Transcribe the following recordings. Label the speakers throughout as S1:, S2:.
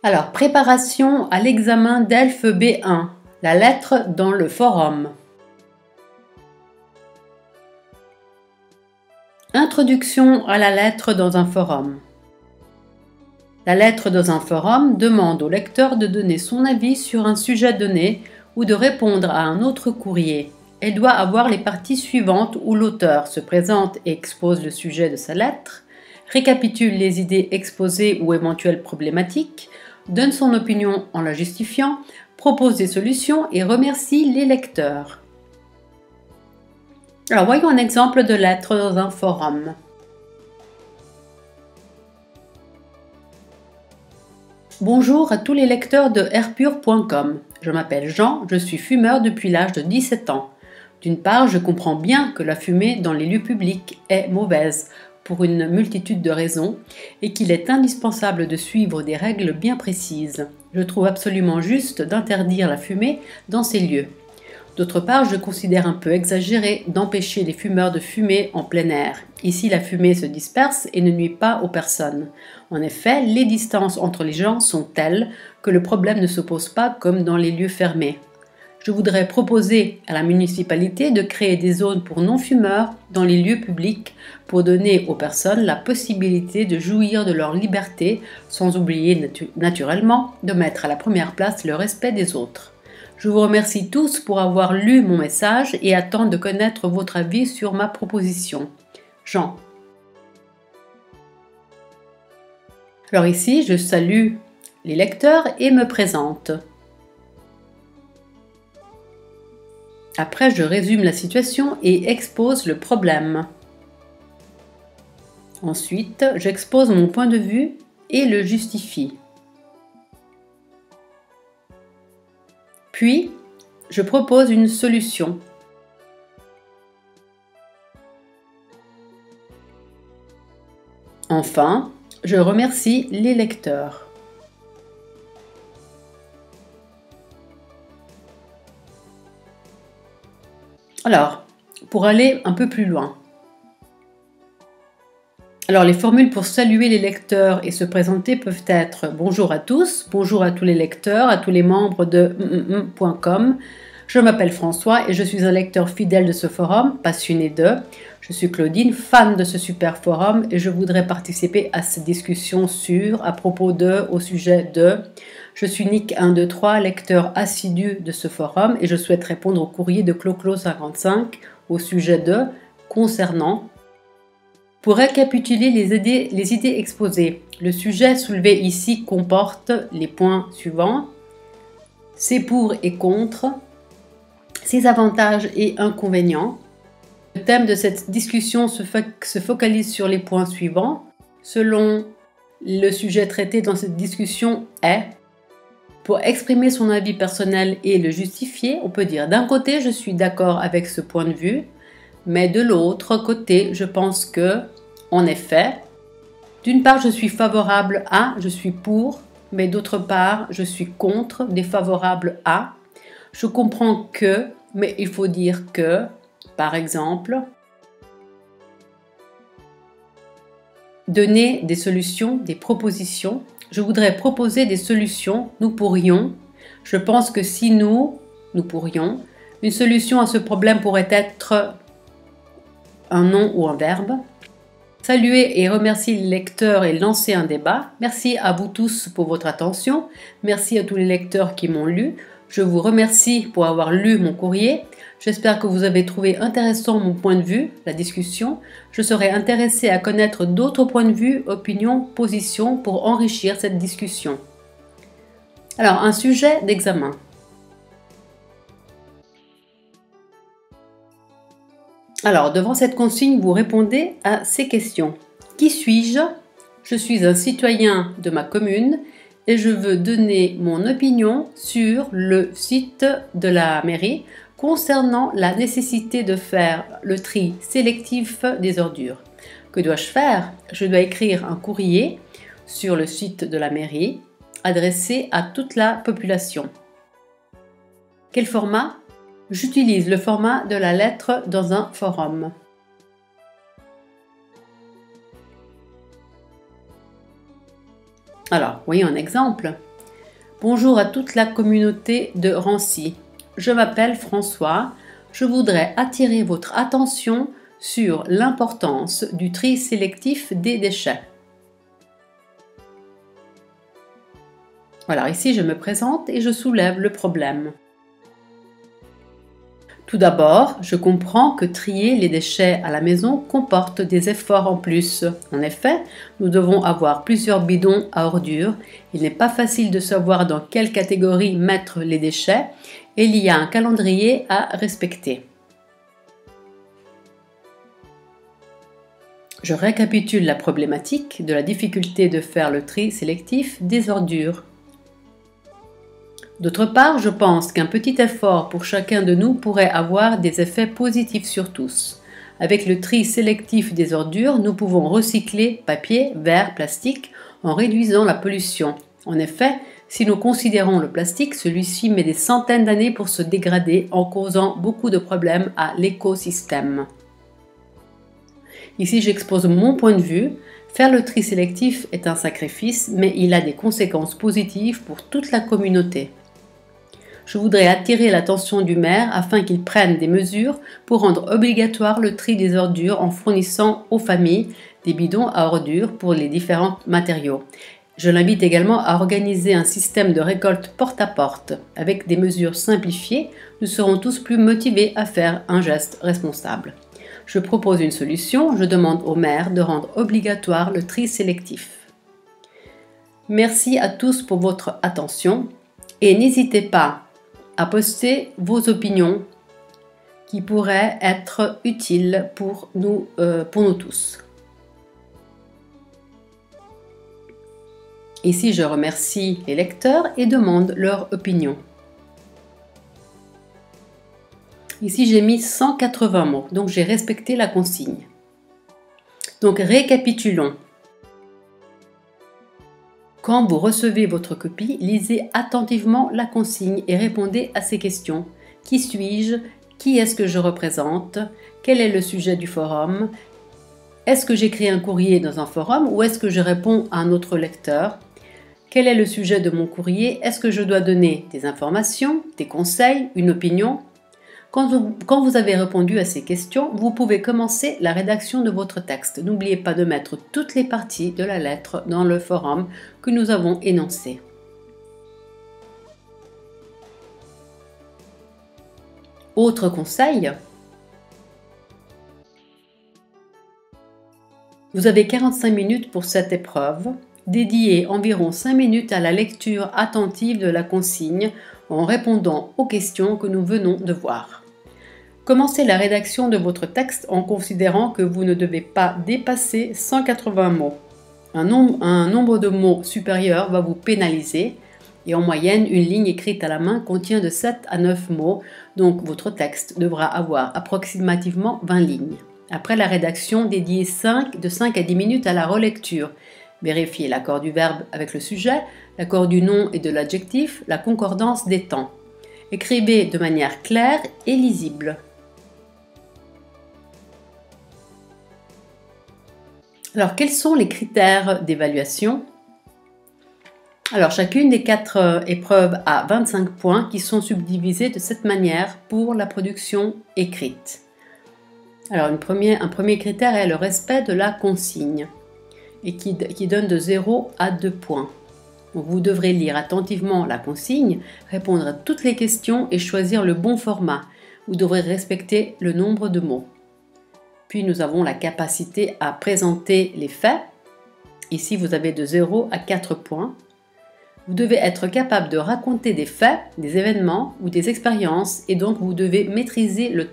S1: Alors, préparation à l'examen DELF B1, la lettre dans le forum. Introduction à la lettre dans un forum. La lettre dans un forum demande au lecteur de donner son avis sur un sujet donné ou de répondre à un autre courrier. Elle doit avoir les parties suivantes où l'auteur se présente et expose le sujet de sa lettre, récapitule les idées exposées ou éventuelles problématiques, donne son opinion en la justifiant, propose des solutions et remercie les lecteurs. Alors voyons un exemple de lettre dans un forum. Bonjour à tous les lecteurs de airpur.com. Je m'appelle Jean, je suis fumeur depuis l'âge de 17 ans. D'une part, je comprends bien que la fumée dans les lieux publics est mauvaise pour une multitude de raisons et qu'il est indispensable de suivre des règles bien précises. Je trouve absolument juste d'interdire la fumée dans ces lieux. D'autre part, je considère un peu exagéré d'empêcher les fumeurs de fumer en plein air. Ici, la fumée se disperse et ne nuit pas aux personnes. En effet, les distances entre les gens sont telles que le problème ne se pose pas comme dans les lieux fermés. Je voudrais proposer à la municipalité de créer des zones pour non-fumeurs dans les lieux publics pour donner aux personnes la possibilité de jouir de leur liberté sans oublier naturellement de mettre à la première place le respect des autres. Je vous remercie tous pour avoir lu mon message et attends de connaître votre avis sur ma proposition. Jean. Alors ici, je salue les lecteurs et me présente. Après, je résume la situation et expose le problème. Ensuite, j'expose mon point de vue et le justifie. Puis, je propose une solution. Enfin, je remercie les lecteurs. Alors, pour aller un peu plus loin. Alors, les formules pour saluer les lecteurs et se présenter peuvent être bonjour à tous les lecteurs, à tous les membres de .com. Je m'appelle François et je suis un lecteur fidèle de ce forum, passionné de. Je suis Claudine, fan de ce super forum et je voudrais participer à cette discussion sur, à propos de, au sujet de. Je suis Nick123, lecteur assidu de ce forum et je souhaite répondre au courrier de Clo55 au sujet de, concernant. Pour récapituler les idées exposées, le sujet soulevé ici comporte les points suivants. C'est pour et contre, ses avantages et inconvénients. Le thème de cette discussion se focalise sur les points suivants. Selon le sujet traité dans cette discussion est, pour exprimer son avis personnel et le justifier, on peut dire d'un côté je suis d'accord avec ce point de vue, mais de l'autre côté je pense que, en effet, d'une part je suis favorable à, je suis pour, mais d'autre part je suis contre, défavorable à. Je comprends que, mais il faut dire que, par exemple, donner des solutions, des propositions. Je voudrais proposer des solutions, nous pourrions. Je pense que si nous pourrions. Une solution à ce problème pourrait être un nom ou un verbe. Saluer et remercier les lecteurs et lancer un débat. Merci à vous tous pour votre attention. Merci à tous les lecteurs qui m'ont lu. Je vous remercie pour avoir lu mon courrier. J'espère que vous avez trouvé intéressant mon point de vue, la discussion. Je serais intéressée à connaître d'autres points de vue, opinions, positions pour enrichir cette discussion. Alors, un sujet d'examen. Alors, devant cette consigne, vous répondez à ces questions. Qui suis-je? Je suis un citoyen de ma commune et je veux donner mon opinion sur le site de la mairie concernant la nécessité de faire le tri sélectif des ordures. Que dois-je faire? Je dois écrire un courrier sur le site de la mairie adressé à toute la population. Quel format? J'utilise le format de la lettre dans un forum. Alors, voyons un exemple. Bonjour à toute la communauté de Rancy. Je m'appelle François. Je voudrais attirer votre attention sur l'importance du tri sélectif des déchets. Voilà, ici je me présente et je soulève le problème. Tout d'abord, je comprends que trier les déchets à la maison comporte des efforts en plus. En effet, nous devons avoir plusieurs bidons à ordures. Il n'est pas facile de savoir dans quelle catégorie mettre les déchets et il y a un calendrier à respecter. Je récapitule la problématique de la difficulté de faire le tri sélectif des ordures. D'autre part, je pense qu'un petit effort pour chacun de nous pourrait avoir des effets positifs sur tous. Avec le tri sélectif des ordures, nous pouvons recycler papier, verre, plastique en réduisant la pollution. En effet, si nous considérons le plastique, celui-ci met des centaines d'années pour se dégrader en causant beaucoup de problèmes à l'écosystème. Ici, j'expose mon point de vue. Faire le tri sélectif est un sacrifice, mais il a des conséquences positives pour toute la communauté. Je voudrais attirer l'attention du maire afin qu'il prenne des mesures pour rendre obligatoire le tri des ordures en fournissant aux familles des bidons à ordures pour les différents matériaux. Je l'invite également à organiser un système de récolte porte à porte. Avec des mesures simplifiées, nous serons tous plus motivés à faire un geste responsable. Je propose une solution, je demande au maire de rendre obligatoire le tri sélectif. Merci à tous pour votre attention et n'hésitez pas à poster vos opinions qui pourraient être utiles pour nous tous. Ici, je remercie les lecteurs et demande leur opinion. Ici, j'ai mis 180 mots, donc j'ai respecté la consigne. Donc, récapitulons. Quand vous recevez votre copie, lisez attentivement la consigne et répondez à ces questions. Qui suis-je? Qui est-ce que je représente? Quel est le sujet du forum? Est-ce que j'écris un courrier dans un forum ou est-ce que je réponds à un autre lecteur? Quel est le sujet de mon courrier? Est-ce que je dois donner des informations, des conseils, une opinion? Quand vous avez répondu à ces questions, vous pouvez commencer la rédaction de votre texte. N'oubliez pas de mettre toutes les parties de la lettre dans le forum que nous avons énoncé. Autre conseil, vous avez 45 minutes pour cette épreuve. Dédiez environ 5 minutes à la lecture attentive de la consigne en répondant aux questions que nous venons de voir. Commencez la rédaction de votre texte en considérant que vous ne devez pas dépasser 180 mots. Un nombre de mots supérieur va vous pénaliser et en moyenne, une ligne écrite à la main contient de 7 à 9 mots, donc votre texte devra avoir approximativement 20 lignes. Après la rédaction, dédiez de 5 à 10 minutes à la relecture. Vérifiez l'accord du verbe avec le sujet, l'accord du nom et de l'adjectif, la concordance des temps. Écrivez de manière claire et lisible. Alors, quels sont les critères d'évaluation? Alors, chacune des 4 épreuves a 25 points qui sont subdivisés de cette manière pour la production écrite. Alors, un premier critère est le respect de la consigne et qui donne de 0 à 2 points. Donc, vous devrez lire attentivement la consigne, répondre à toutes les questions et choisir le bon format. Vous devrez respecter le nombre de mots. Puis nous avons la capacité à présenter les faits. Ici, vous avez de 0 à 4 points. Vous devez être capable de raconter des faits, des événements ou des expériences et donc vous devez maîtriser les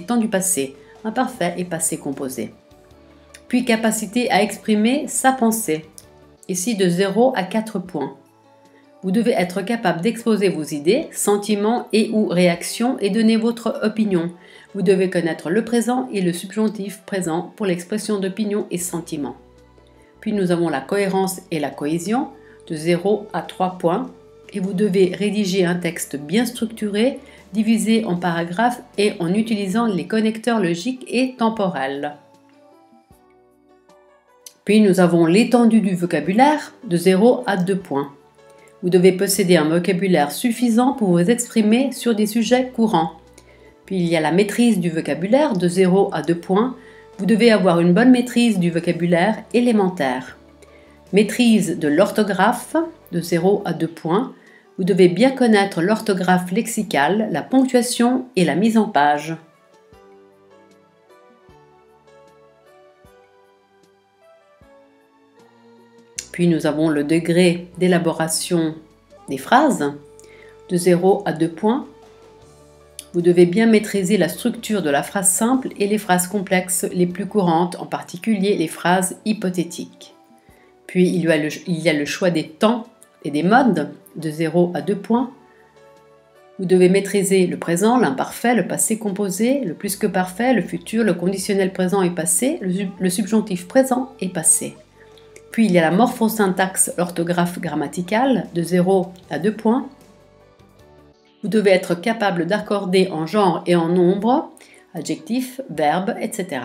S1: temps du passé, imparfait et passé composé. Puis capacité à exprimer sa pensée. Ici, de 0 à 4 points. Vous devez être capable d'exposer vos idées, sentiments et ou réactions et donner votre opinion. Vous devez connaître le présent et le subjonctif présent pour l'expression d'opinion et sentiments. Puis nous avons la cohérence et la cohésion de 0 à 3 points. Et vous devez rédiger un texte bien structuré, divisé en paragraphes et en utilisant les connecteurs logiques et temporels. Puis nous avons l'étendue du vocabulaire de 0 à 2 points. Vous devez posséder un vocabulaire suffisant pour vous exprimer sur des sujets courants. Puis il y a la maîtrise du vocabulaire de 0 à 2 points. Vous devez avoir une bonne maîtrise du vocabulaire élémentaire. Maîtrise de l'orthographe de 0 à 2 points. Vous devez bien connaître l'orthographe lexicale, la ponctuation et la mise en page. Puis nous avons le degré d'élaboration des phrases de 0 à 2 points. Vous devez bien maîtriser la structure de la phrase simple et les phrases complexes les plus courantes, en particulier les phrases hypothétiques. Puis il y a le choix des temps et des modes de 0 à 2 points. Vous devez maîtriser le présent, l'imparfait, le passé composé, le plus que parfait, le futur, le conditionnel présent et passé, le subjonctif présent et passé. Puis il y a la morphosyntaxe, l'orthographe grammaticale de 0 à 2 points. Vous devez être capable d'accorder en genre et en nombre, adjectifs, verbes, etc.